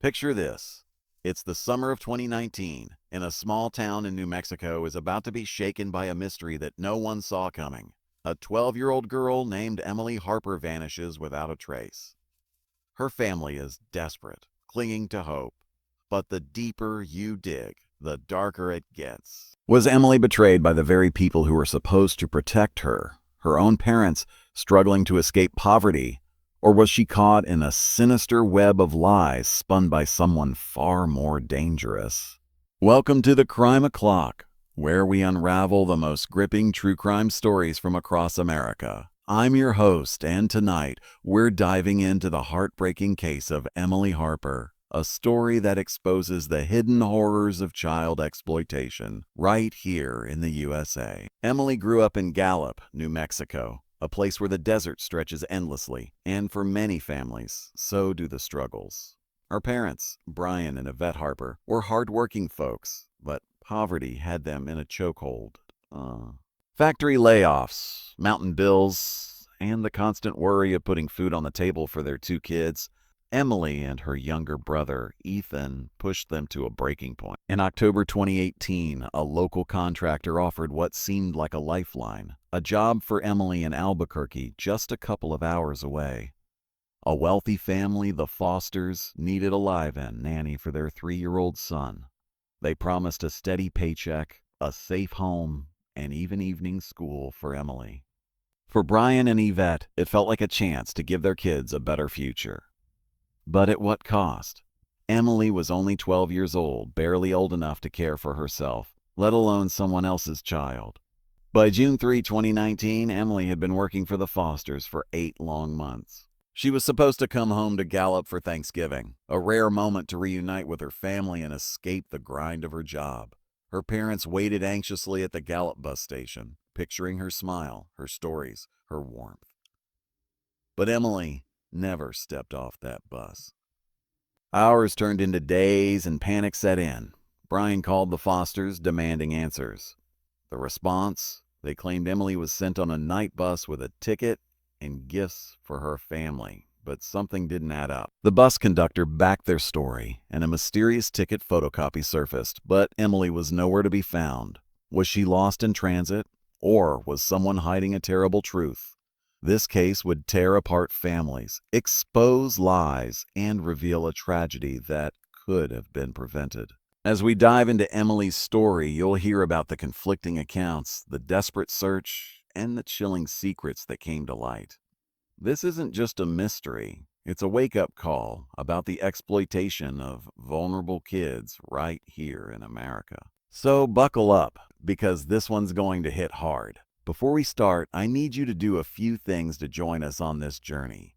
Picture this. It's the summer of 2019, and a small town in New Mexico is about to be shaken by a mystery that no one saw coming. A 12-year-old girl named Emily Harper vanishes without a trace. Her family is desperate, clinging to hope. But the deeper you dig, the darker it gets. Was Emily betrayed by the very people who were supposed to protect her, her own parents struggling to escape poverty? Or was she caught in a sinister web of lies spun by someone far more dangerous? Welcome to the Crime O'Clock, where we unravel the most gripping true crime stories from across America. I'm your host, and tonight we're diving into the heartbreaking case of Emily Harper, a story that exposes the hidden horrors of child exploitation right here in the USA. Emily grew up in Gallup, New Mexico, a place where the desert stretches endlessly, and for many families, so do the struggles. Her parents, Brian and Yvette Harper, were hard-working folks, but poverty had them in a chokehold. Factory layoffs, mountain bills, and the constant worry of putting food on the table for their two kids, Emily and her younger brother, Ethan, pushed them to a breaking point. In October 2018, a local contractor offered what seemed like a lifeline, a job for Emily in Albuquerque, just a couple of hours away. A wealthy family, the Fosters, needed a live-in nanny for their 3-year-old son. They promised a steady paycheck, a safe home, and even evening school for Emily. For Brian and Yvette, it felt like a chance to give their kids a better future. But at what cost? Emily was only 12 years old, barely old enough to care for herself, let alone someone else's child. By June 3, 2019, Emily had been working for the Fosters for 8 long months. She was supposed to come home to Gallup for Thanksgiving, a rare moment to reunite with her family and escape the grind of her job. Her parents waited anxiously at the Gallup bus station, picturing her smile, her stories, her warmth. But Emily never stepped off that bus. Hours turned into days and panic set in. Brian called the Fosters, demanding answers. The response? They claimed Emily was sent on a night bus with a ticket and gifts for her family, but something didn't add up. The bus conductor backed their story, and a mysterious ticket photocopy surfaced, but Emily was nowhere to be found. Was she lost in transit, or was someone hiding a terrible truth? This case would tear apart families, expose lies, and reveal a tragedy that could have been prevented. As we dive into Emily's story, you'll hear about the conflicting accounts, the desperate search, and the chilling secrets that came to light. This isn't just a mystery, it's a wake-up call about the exploitation of vulnerable kids right here in America. So buckle up, because this one's going to hit hard. Before we start, I need you to do a few things to join us on this journey.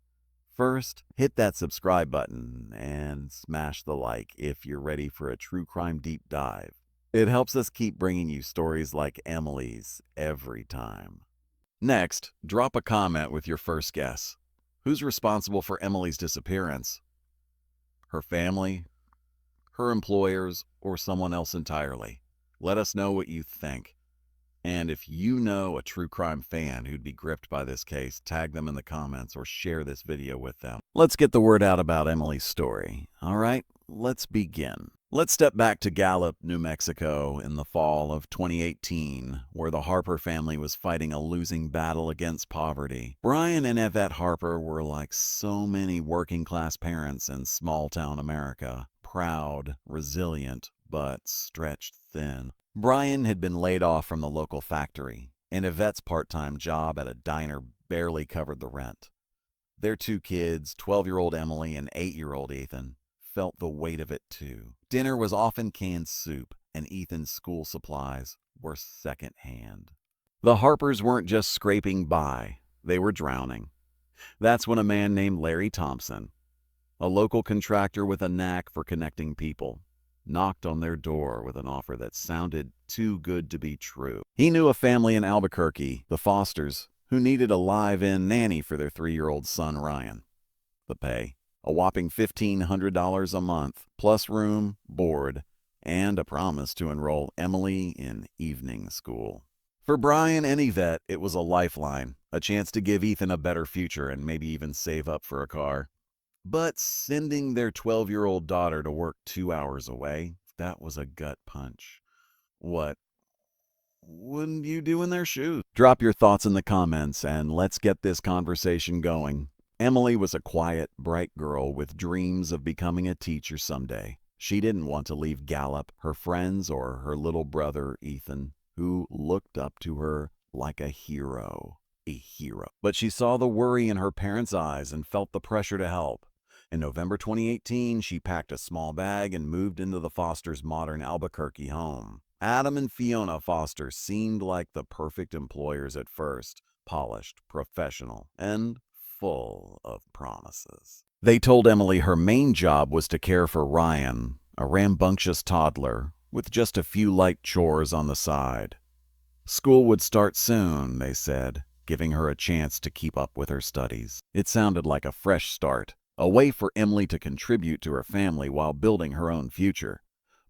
First, hit that subscribe button and smash the like if you're ready for a true crime deep dive. It helps us keep bringing you stories like Emily's every time. Next, drop a comment with your first guess. Who's responsible for Emily's disappearance? Her family, her employers, or someone else entirely? Let us know what you think. And if you know a true crime fan who'd be gripped by this case, tag them in the comments or share this video with them. Let's get the word out about Emily's story. All right, let's begin. Let's step back to Gallup, New Mexico in the fall of 2018, where the Harper family was fighting a losing battle against poverty. Brian and Yvette Harper were like so many working-class parents in small-town America. Proud, resilient, but stretched thin. Brian had been laid off from the local factory, and Yvette's part-time job at a diner barely covered the rent. Their two kids, 12-year-old Emily and 8-year-old Ethan, felt the weight of it too. Dinner was often canned soup, and Ethan's school supplies were second-hand. The Harpers weren't just scraping by, they were drowning. That's when a man named Larry Thompson, a local contractor with a knack for connecting people, knocked on their door with an offer that sounded too good to be true. He knew a family in Albuquerque, the Fosters, who needed a live-in nanny for their 3-year-old son, Ryan. The pay, a whopping $1,500 a month, plus room, board, and a promise to enroll Emily in evening school. For Brian and Yvette, it was a lifeline, a chance to give Ethan a better future and maybe even save up for a car. But sending their 12-year-old daughter to work 2 hours away, that was a gut punch. What wouldn't you do in their shoes? Drop your thoughts in the comments and let's get this conversation going. Emily was a quiet, bright girl with dreams of becoming a teacher someday. She didn't want to leave Gallup, her friends, or her little brother, Ethan, who looked up to her like a hero. A hero. But she saw the worry in her parents' eyes and felt the pressure to help. In November 2018, she packed a small bag and moved into the Fosters' modern Albuquerque home. Adam and Fiona Foster seemed like the perfect employers at first, polished, professional, and full of promises. They told Emily her main job was to care for Ryan, a rambunctious toddler, with just a few light chores on the side. School would start soon, they said, giving her a chance to keep up with her studies. It sounded like a fresh start, a way for Emily to contribute to her family while building her own future.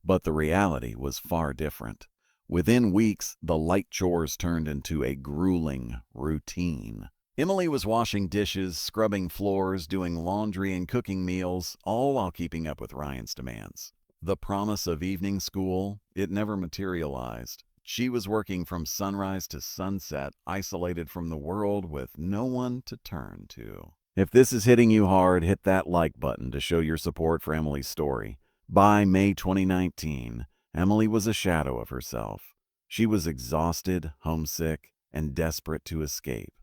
But the reality was far different. Within weeks, the light chores turned into a grueling routine. Emily was washing dishes, scrubbing floors, doing laundry, and cooking meals, all while keeping up with Ryan's demands. The promise of evening school, it never materialized. She was working from sunrise to sunset, isolated from the world with no one to turn to. If this is hitting you hard, hit that like button to show your support for Emily's story. By May 2019, Emily was a shadow of herself. She was exhausted, homesick, and desperate to escape.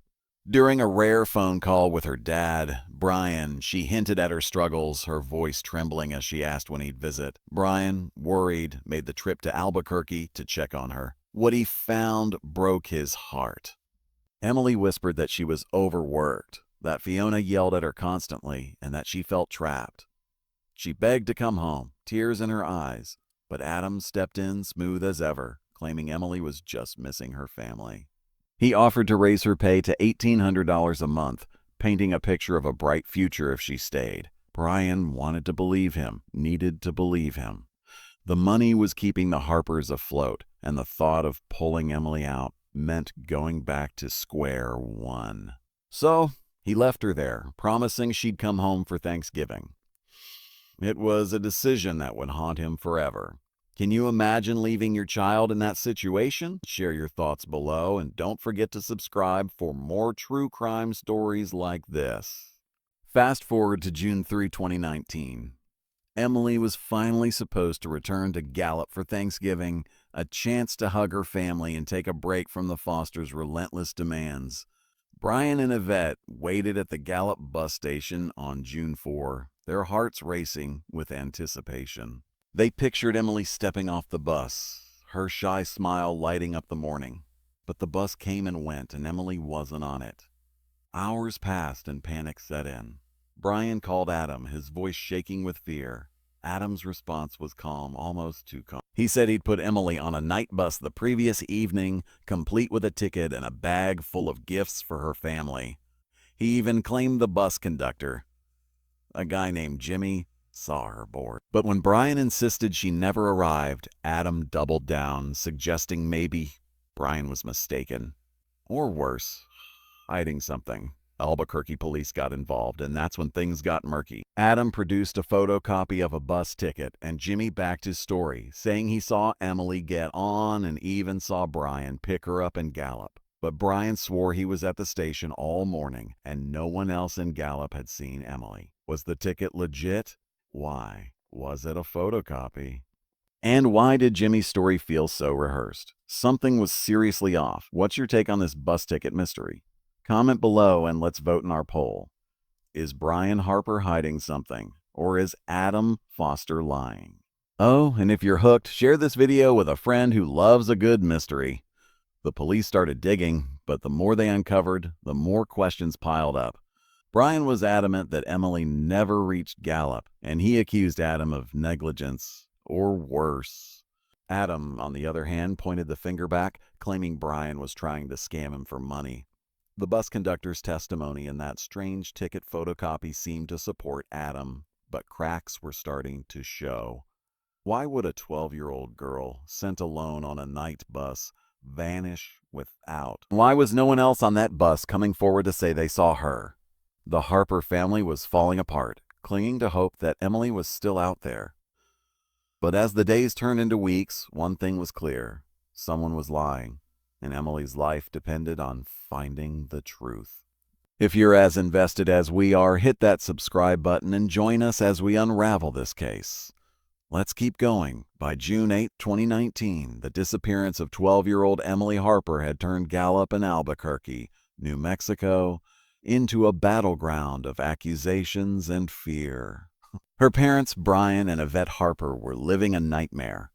During a rare phone call with her dad, Brian, she hinted at her struggles, her voice trembling as she asked when he'd visit. Brian, worried, made the trip to Albuquerque to check on her. What he found broke his heart. Emily whispered that she was overworked, that Fiona yelled at her constantly, and that she felt trapped. She begged to come home, tears in her eyes, but Adam stepped in smooth as ever, claiming Emily was just missing her family. He offered to raise her pay to $1,800 a month, painting a picture of a bright future if she stayed. Brian wanted to believe him, needed to believe him. The money was keeping the Harpers afloat, and the thought of pulling Emily out meant going back to square one. So he left her there, promising she'd come home for Thanksgiving. It was a decision that would haunt him forever. Can you imagine leaving your child in that situation? Share your thoughts below and don't forget to subscribe for more true crime stories like this. Fast forward to June 3, 2019. Emily was finally supposed to return to Gallup for Thanksgiving, a chance to hug her family and take a break from the Fosters' relentless demands. Brian and Yvette waited at the Gallup bus station on June 4, their hearts racing with anticipation. They pictured Emily stepping off the bus, her shy smile lighting up the morning. But the bus came and went, and Emily wasn't on it. Hours passed and panic set in. Brian called Adam, his voice shaking with fear. Adam's response was calm, almost too calm. He said he'd put Emily on a night bus the previous evening, complete with a ticket and a bag full of gifts for her family. He even claimed the bus conductor, a guy named Jimmy, saw her board. But when Brian insisted she never arrived, Adam doubled down, suggesting maybe Brian was mistaken. Or worse, hiding something. Albuquerque police got involved, and that's when things got murky. Adam produced a photocopy of a bus ticket, and Jimmy backed his story, saying he saw Emily get on and even saw Brian pick her up in Gallup. But Brian swore he was at the station all morning, and no one else in Gallup had seen Emily. Was the ticket legit? Why? Was it a photocopy? And why did Jimmy's story feel so rehearsed? Something was seriously off. What's your take on this bus ticket mystery? Comment below and let's vote in our poll. Is Brian Harper hiding something? Or is Adam Foster lying? Oh, and if you're hooked, share this video with a friend who loves a good mystery. The police started digging, but the more they uncovered, the more questions piled up. Brian was adamant that Emily never reached Gallup, and he accused Adam of negligence, or worse. Adam, on the other hand, pointed the finger back, claiming Brian was trying to scam him for money. The bus conductor's testimony in that strange ticket photocopy seemed to support Adam, but cracks were starting to show. Why would a 12-year-old girl, sent alone on a night bus, vanish without? Why was no one else on that bus coming forward to say they saw her? The Harper family was falling apart. clinging to hope that Emily was still out there. But as the days turned into weeks, one thing was clear. Someone was lying, and Emily's life depended on finding the truth. If you're as invested as we are, hit that subscribe button and join us as we unravel this case. Let's keep going. By June 8, 2019, the disappearance of 12-year-old Emily Harper had turned Gallup and Albuquerque, New Mexico, into a battleground of accusations and fear. Her parents, Brian and Yvette Harper, were living a nightmare,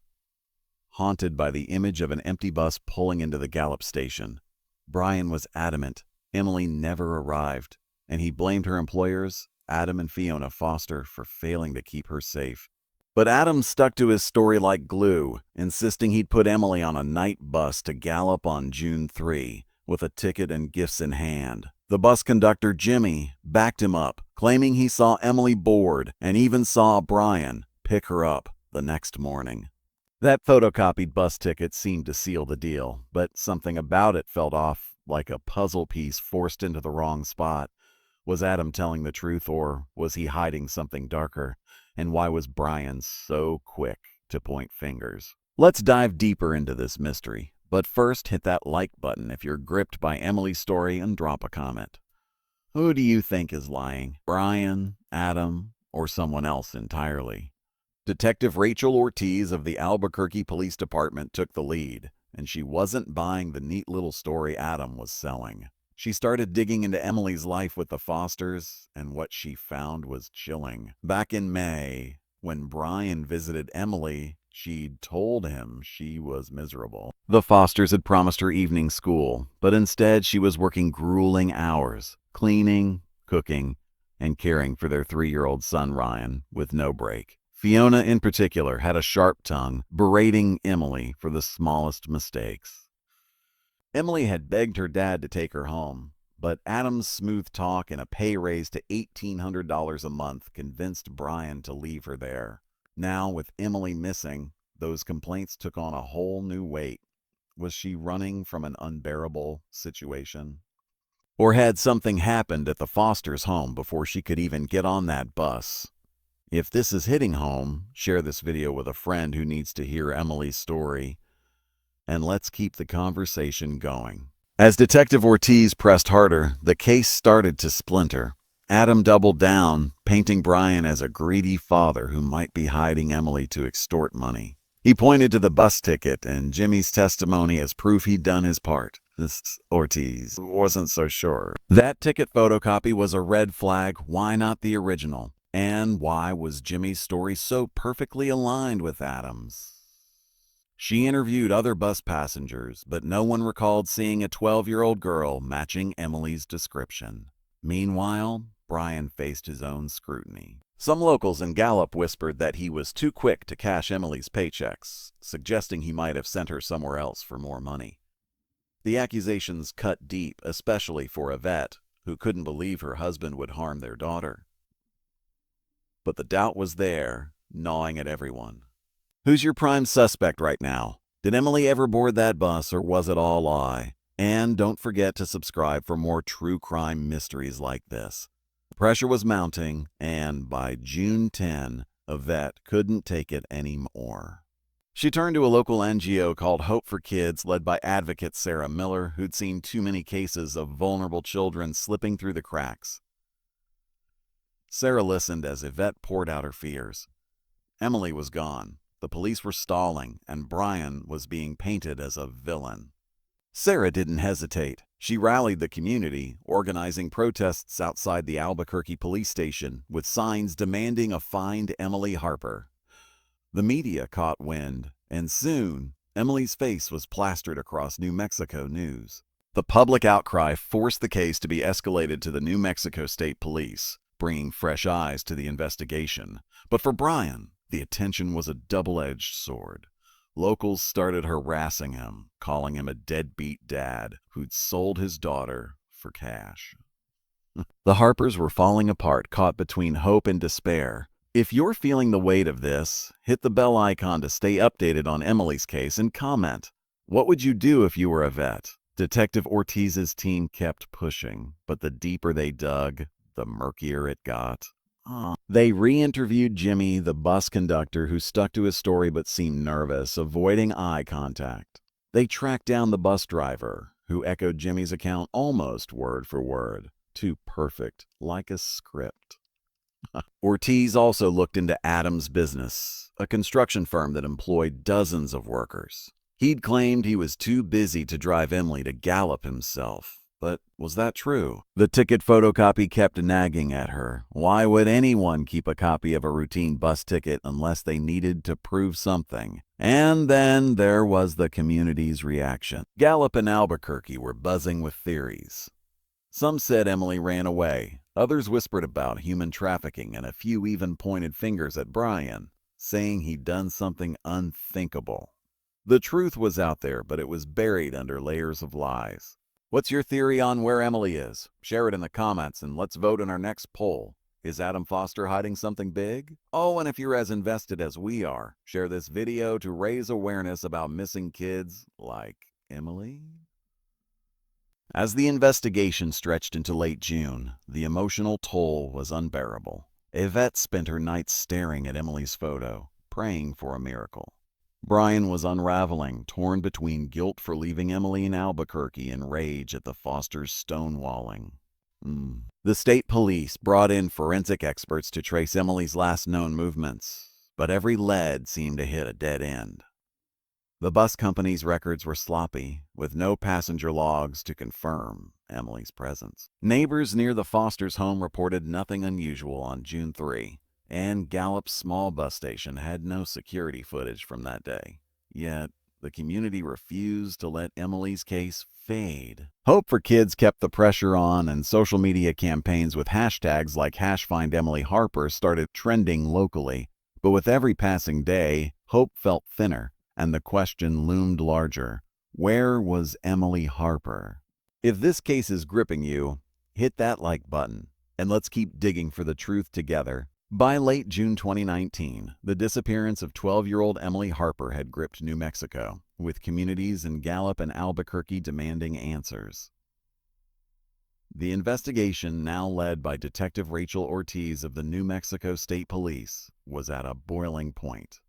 haunted by the image of an empty bus pulling into the Gallup station. Brian was adamant Emily never arrived, and he blamed her employers, Adam and Fiona Foster, for failing to keep her safe. But Adam stuck to his story like glue, insisting he'd put Emily on a night bus to Gallup on June 3, with a ticket and gifts in hand. The bus conductor, Jimmy, backed him up, claiming he saw Emily board and even saw Brian pick her up the next morning. That photocopied bus ticket seemed to seal the deal, but something about it felt off, like a puzzle piece forced into the wrong spot. Was Adam telling the truth, or was he hiding something darker? And why was Brian so quick to point fingers? Let's dive deeper into this mystery. But first, hit that like button if you're gripped by Emily's story and drop a comment. Who do you think is lying? Brian, Adam, or someone else entirely? Detective Rachel Ortiz of the Albuquerque Police Department took the lead, and she wasn't buying the neat little story Adam was selling. She started digging into Emily's life with the Fosters, and what she found was chilling. Back in May, when Brian visited Emily, she'd told him she was miserable. The Fosters had promised her evening school, but instead she was working grueling hours, cleaning, cooking, and caring for their 3-year-old son Ryan, with no break. Fiona in particular had a sharp tongue, berating Emily for the smallest mistakes. Emily had begged her dad to take her home, but Adam's smooth talk and a pay raise to $1,800 a month convinced Brian to leave her there. Now, with Emily missing, those complaints took on a whole new weight. Was she running from an unbearable situation? Or had something happened at the Foster's home before she could even get on that bus? If this is hitting home, share this video with a friend who needs to hear Emily's story. And let's keep the conversation going. As Detective Ortiz pressed harder, the case started to splinter. Adam doubled down, painting Brian as a greedy father who might be hiding Emily to extort money. He pointed to the bus ticket and Jimmy's testimony as proof he'd done his part. This Ortiz wasn't so sure. That ticket photocopy was a red flag. Why not the original? And why was Jimmy's story so perfectly aligned with Adam's? She interviewed other bus passengers, but no one recalled seeing a 12-year-old girl matching Emily's description. Meanwhile, Brian faced his own scrutiny. Some locals in Gallup whispered that he was too quick to cash Emily's paychecks, suggesting he might have sent her somewhere else for more money. The accusations cut deep, especially for Yvette, who couldn't believe her husband would harm their daughter. But the doubt was there, gnawing at everyone. Who's your prime suspect right now? Did Emily ever board that bus, or was it all a lie? And don't forget to subscribe for more true crime mysteries like this. The pressure was mounting, and by June 10, Yvette couldn't take it anymore. She turned to a local NGO called Hope for Kids, led by advocate Sarah Miller, who'd seen too many cases of vulnerable children slipping through the cracks. Sarah listened as Yvette poured out her fears. Emily was gone. The police were stalling, and Brian was being painted as a villain. Sarah didn't hesitate. She rallied the community, organizing protests outside the Albuquerque police station with signs demanding a find Emily Harper. The media caught wind, and soon, Emily's face was plastered across New Mexico news. The public outcry forced the case to be escalated to the New Mexico State Police, bringing fresh eyes to the investigation. But for Brian, the attention was a double-edged sword. Locals started harassing him, calling him a deadbeat dad who'd sold his daughter for cash. The Harpers were falling apart, caught between hope and despair. If you're feeling the weight of this, hit the bell icon to stay updated on Emily's case and comment. What would you do if you were Yvette? Detective Ortiz's team kept pushing, but the deeper they dug, the murkier it got. They re-interviewed Jimmy, the bus conductor, who stuck to his story but seemed nervous, avoiding eye contact. They tracked down the bus driver, who echoed Jimmy's account almost word for word. Too perfect, like a script. Ortiz also looked into Adam's business, a construction firm that employed dozens of workers. He'd claimed he was too busy to drive Emily to Gallup himself. But was that true? The ticket photocopy kept nagging at her. Why would anyone keep a copy of a routine bus ticket unless they needed to prove something? And then there was the community's reaction. Gallup and Albuquerque were buzzing with theories. Some said Emily ran away. Others whispered about human trafficking, and a few even pointed fingers at Brian, saying he'd done something unthinkable. The truth was out there, but it was buried under layers of lies. What's your theory on where Emily is? Share it in the comments and let's vote in our next poll. Is Adam Foster hiding something big? Oh, and if you're as invested as we are, share this video to raise awareness about missing kids like Emily. As the investigation stretched into late June, the emotional toll was unbearable. Yvette spent her nights staring at Emily's photo, praying for a miracle. Brian was unraveling, torn between guilt for leaving Emily in Albuquerque and rage at the Fosters' stonewalling. The state police brought in forensic experts to trace Emily's last known movements, but every lead seemed to hit a dead end. The bus company's records were sloppy, with no passenger logs to confirm Emily's presence. Neighbors near the Fosters' home reported nothing unusual on June 3. And Gallup's small bus station had no security footage from that day. Yet, the community refused to let Emily's case fade. Hope for Kids kept the pressure on, and social media campaigns with hashtags like #FindEmilyHarper started trending locally. But with every passing day, hope felt thinner, and the question loomed larger. Where was Emily Harper? If this case is gripping you, hit that like button, and let's keep digging for the truth together. By late June 2019, the disappearance of 12-year-old Emily Harper had gripped New Mexico, with communities in Gallup and Albuquerque demanding answers. The investigation, now led by Detective Rachel Ortiz of the New Mexico State Police, was at a boiling point.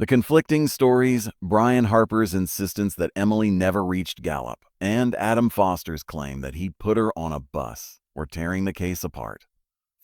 The conflicting stories, Brian Harper's insistence that Emily never reached Gallup, and Adam Foster's claim that he'd put her on a bus, were tearing the case apart.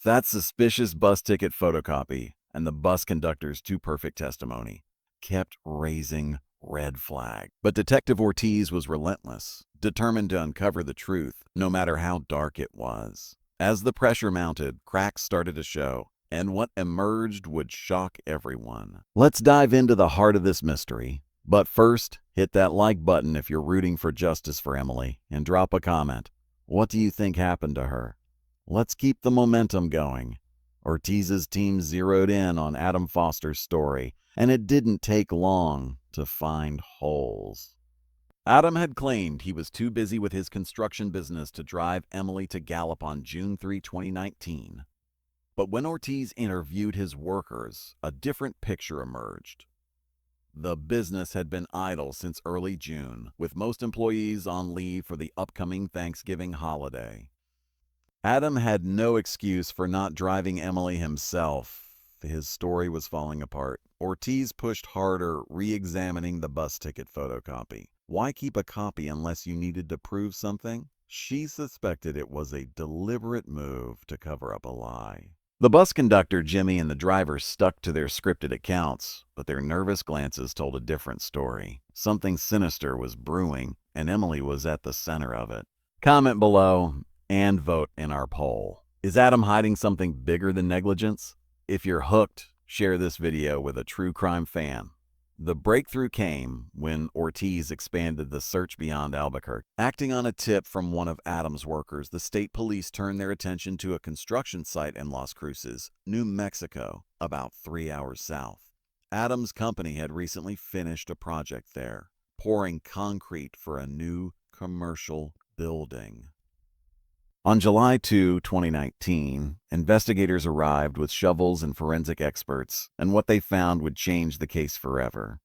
That suspicious bus ticket photocopy and the bus conductor's too perfect testimony kept raising red flags. But Detective Ortiz was relentless, determined to uncover the truth, no matter how dark it was. As the pressure mounted, cracks started to show, and what emerged would shock everyone. Let's dive into the heart of this mystery. But first, hit that like button if you're rooting for justice for Emily, and drop a comment. What do you think happened to her? Let's keep the momentum going. Ortiz's team zeroed in on Adam Foster's story, and it didn't take long to find holes. Adam had claimed he was too busy with his construction business to drive Emily to Gallup on June 3, 2019. But when Ortiz interviewed his workers, a different picture emerged. The business had been idle since early June, with most employees on leave for the upcoming Thanksgiving holiday. Adam had no excuse for not driving Emily himself. His story was falling apart. Ortiz pushed harder, re-examining the bus ticket photocopy. Why keep a copy unless you needed to prove something? She suspected it was a deliberate move to cover up a lie. The bus conductor, Jimmy, and the driver stuck to their scripted accounts, but their nervous glances told a different story. Something sinister was brewing, and Emily was at the center of it. Comment below and vote in our poll. Is Adam hiding something bigger than negligence? If you're hooked, share this video with a true crime fan. The breakthrough came when Ortiz expanded the search beyond Albuquerque. Acting on a tip from one of Adam's workers, the state police turned their attention to a construction site in Las Cruces, New Mexico, about 3 hours south. Adam's company had recently finished a project there, pouring concrete for a new commercial building. On July 2, 2019, investigators arrived with shovels and forensic experts, and what they found would change the case forever.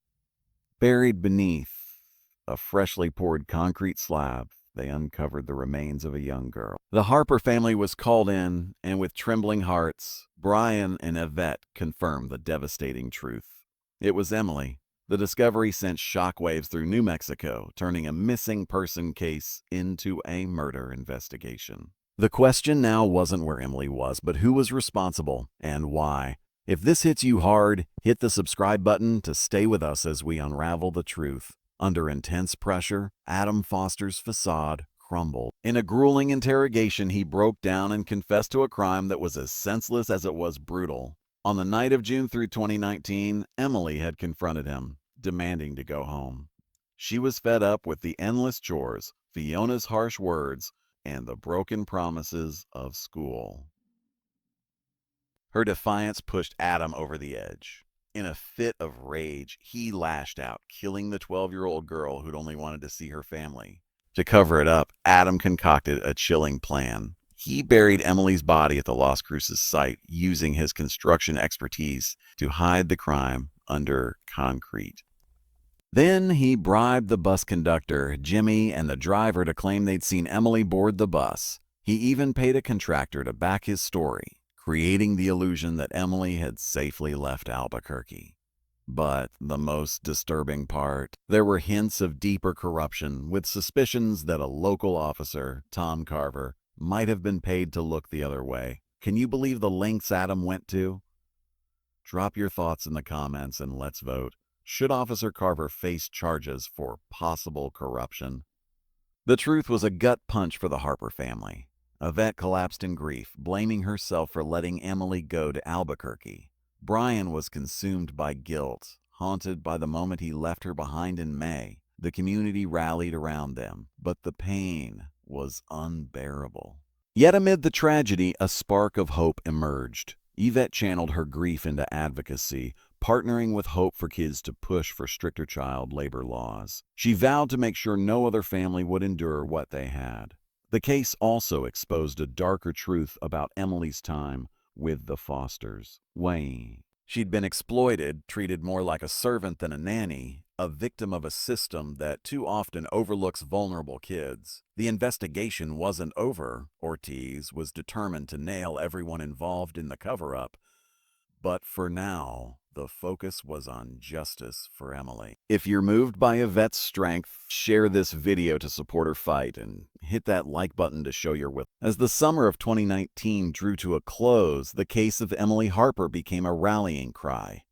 Buried beneath a freshly poured concrete slab, they uncovered the remains of a young girl. The Harper family was called in, and with trembling hearts, Brian and Yvette confirmed the devastating truth. It was Emily. The discovery sent shockwaves through New Mexico, turning a missing person case into a murder investigation. The question now wasn't where Emily was, but who was responsible and why. If this hits you hard, hit the subscribe button to stay with us as we unravel the truth. Under intense pressure, Adam Foster's facade crumbled. In a grueling interrogation, he broke down and confessed to a crime that was as senseless as it was brutal. On the night of June 2019, Emily had confronted him, demanding to go home. She was fed up with the endless chores, Fiona's harsh words, and the broken promises of school. Her defiance pushed Adam over the edge. In a fit of rage, he lashed out, killing the 12-year-old girl who'd only wanted to see her family. To cover it up, Adam concocted a chilling plan. He buried Emily's body at the Las Cruces site, using his construction expertise to hide the crime under concrete. Then he bribed the bus conductor, Jimmy, and the driver to claim they'd seen Emily board the bus. He even paid a contractor to back his story, creating the illusion that Emily had safely left Albuquerque. But the most disturbing part, there were hints of deeper corruption, with suspicions that a local officer, Tom Carver, might have been paid to look the other way. Can you believe the lengths Adam went to? Drop your thoughts in the comments and let's vote. Should Officer Carver face charges for possible corruption? The truth was a gut punch for the Harper family. Yvette collapsed in grief, blaming herself for letting Emily go to Albuquerque. Brian was consumed by guilt, haunted by the moment he left her behind in May. The community rallied around them, but the pain was unbearable. Yet amid the tragedy, a spark of hope emerged. Yvette channeled her grief into advocacy, partnering with Hope for Kids to push for stricter child labor laws. She vowed to make sure no other family would endure what they had. The case also exposed a darker truth about Emily's time with the Fosters. She'd been exploited, treated more like a servant than a nanny, a victim of a system that too often overlooks vulnerable kids. The investigation wasn't over. Ortiz was determined to nail everyone involved in the cover-up. But for now, the focus was on justice for Emily. If you're moved by Yvette's strength, share this video to support her fight and hit that like button to show your will. As the summer of 2019 drew to a close, the case of Emily Harper became a rallying cry.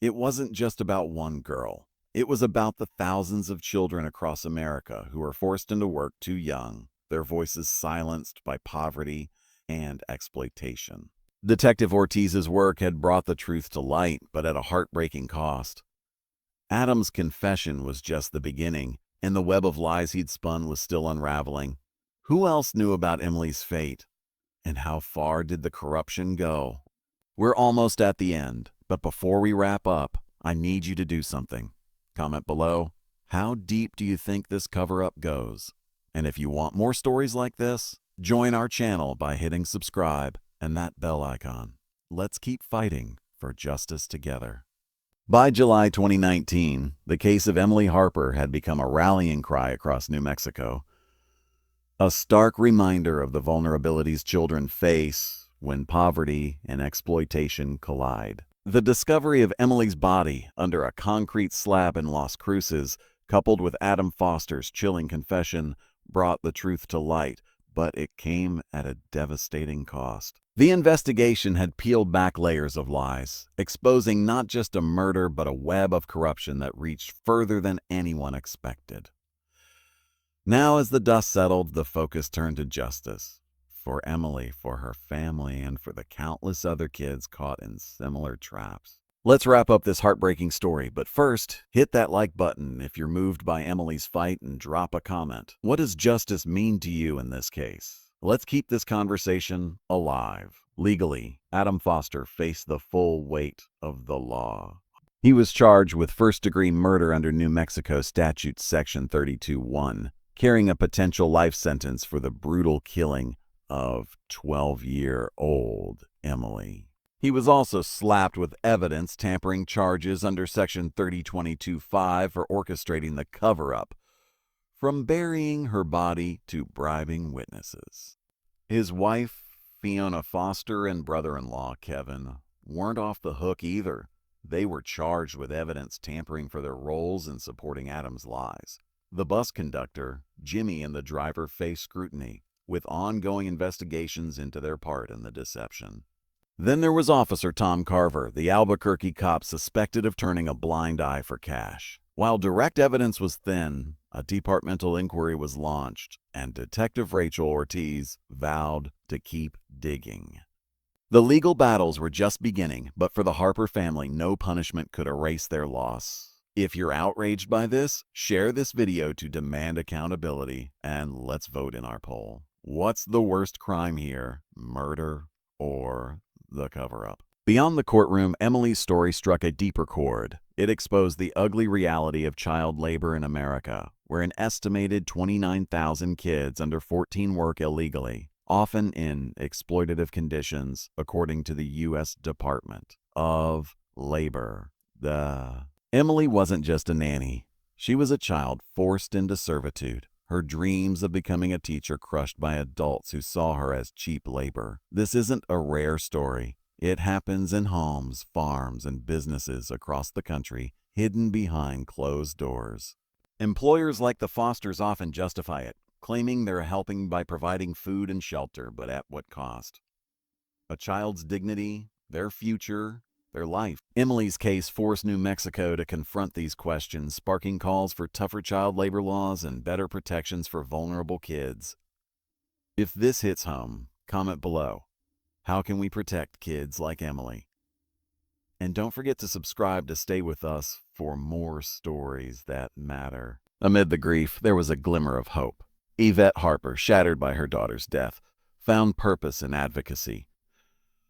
It wasn't just about one girl. It was about the thousands of children across America who were forced into work too young, their voices silenced by poverty and exploitation. Detective Ortiz's work had brought the truth to light, but at a heartbreaking cost. Adam's confession was just the beginning, and the web of lies he'd spun was still unraveling. Who else knew about Emily's fate? And how far did the corruption go? We're almost at the end, but before we wrap up, I need you to do something. Comment below, how deep do you think this cover-up goes? And if you want more stories like this, join our channel by hitting subscribe and that bell icon. Let's keep fighting for justice together. By July 2019, the case of Emily Harper had become a rallying cry across New Mexico. A stark reminder of the vulnerabilities children face when poverty and exploitation collide. The discovery of Emily's body under a concrete slab in Las Cruces, coupled with Adam Foster's chilling confession, brought the truth to light, but it came at a devastating cost. The investigation had peeled back layers of lies, exposing not just a murder but a web of corruption that reached further than anyone expected. Now, as the dust settled, the focus turned to justice. For Emily, for her family, and for the countless other kids caught in similar traps. Let's wrap up this heartbreaking story, but first, hit that like button if you're moved by Emily's fight and drop a comment. What does justice mean to you in this case? Let's keep this conversation alive. Legally, Adam Foster faced the full weight of the law. He was charged with first-degree murder under New Mexico Statute Section 32(1), carrying a potential life sentence for the brutal killing of 12-year-old Emily. He was also slapped with evidence tampering charges under Section 3022(5) for orchestrating the cover-up. from burying her body to bribing witnesses. His wife, Fiona Foster, and brother-in-law, Kevin, weren't off the hook either. They were charged with evidence tampering for their roles in supporting Adam's lies. The bus conductor, Jimmy, and the driver faced scrutiny, with ongoing investigations into their part in the deception. Then there was Officer Tom Carver, the Albuquerque cop suspected of turning a blind eye for cash. While direct evidence was thin, a departmental inquiry was launched, and Detective Rachel Ortiz vowed to keep digging. The legal battles were just beginning, but for the Harper family, no punishment could erase their loss. If you're outraged by this, share this video to demand accountability, and let's vote in our poll. What's the worst crime here, murder or the cover-up? Beyond the courtroom, Emily's story struck a deeper chord. It exposed the ugly reality of child labor in America, where an estimated 29,000 kids under 14 work illegally, often in exploitative conditions, according to the U.S. Department of Labor. Emily wasn't just a nanny. She was a child forced into servitude, her dreams of becoming a teacher crushed by adults who saw her as cheap labor. This isn't a rare story. It happens in homes, farms, and businesses across the country, hidden behind closed doors. Employers like the Fosters often justify it, claiming they're helping by providing food and shelter, but at what cost? A child's dignity, their future, their life. Emily's case forced New Mexico to confront these questions, sparking calls for tougher child labor laws and better protections for vulnerable kids. If this hits home, comment below. How can we protect kids like Emily? And don't forget to subscribe to stay with us for more stories that matter. Amid the grief, there was a glimmer of hope. Yvette Harper, shattered by her daughter's death, found purpose in advocacy.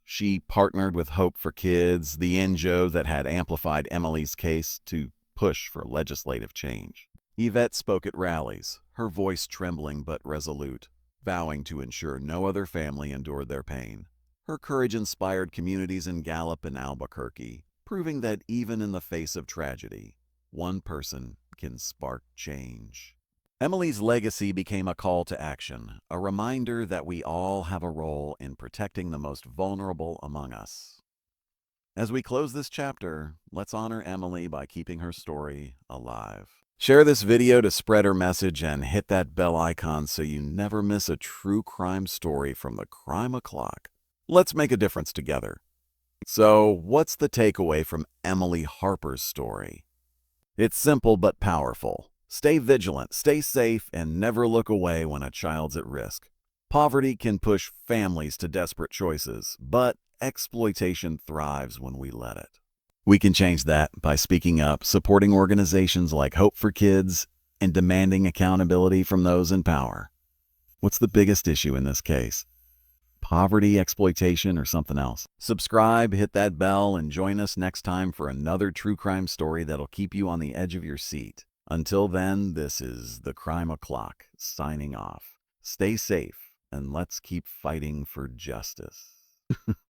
She partnered with Hope for Kids, the NGO that had amplified Emily's case, to push for legislative change. Yvette spoke at rallies, her voice trembling but resolute, vowing to ensure no other family endured their pain. Her courage inspired communities in Gallup and Albuquerque, proving that even in the face of tragedy, one person can spark change. Emily's legacy became a call to action, a reminder that we all have a role in protecting the most vulnerable among us. As we close this chapter, let's honor Emily by keeping her story alive. Share this video to spread her message and hit that bell icon so you never miss a true crime story from the Crime O'Clock. Let's make a difference together. So, what's the takeaway from Emily Harper's story? It's simple but powerful. Stay vigilant, stay safe, and never look away when a child's at risk. Poverty can push families to desperate choices, but exploitation thrives when we let it. We can change that by speaking up, supporting organizations like Hope for Kids, and demanding accountability from those in power. What's the biggest issue in this case? Poverty, exploitation, or something else? Subscribe, hit that bell, and join us next time for another true crime story that'll keep you on the edge of your seat. Until then, this is the Crime O'Clock, signing off. Stay safe, and let's keep fighting for justice.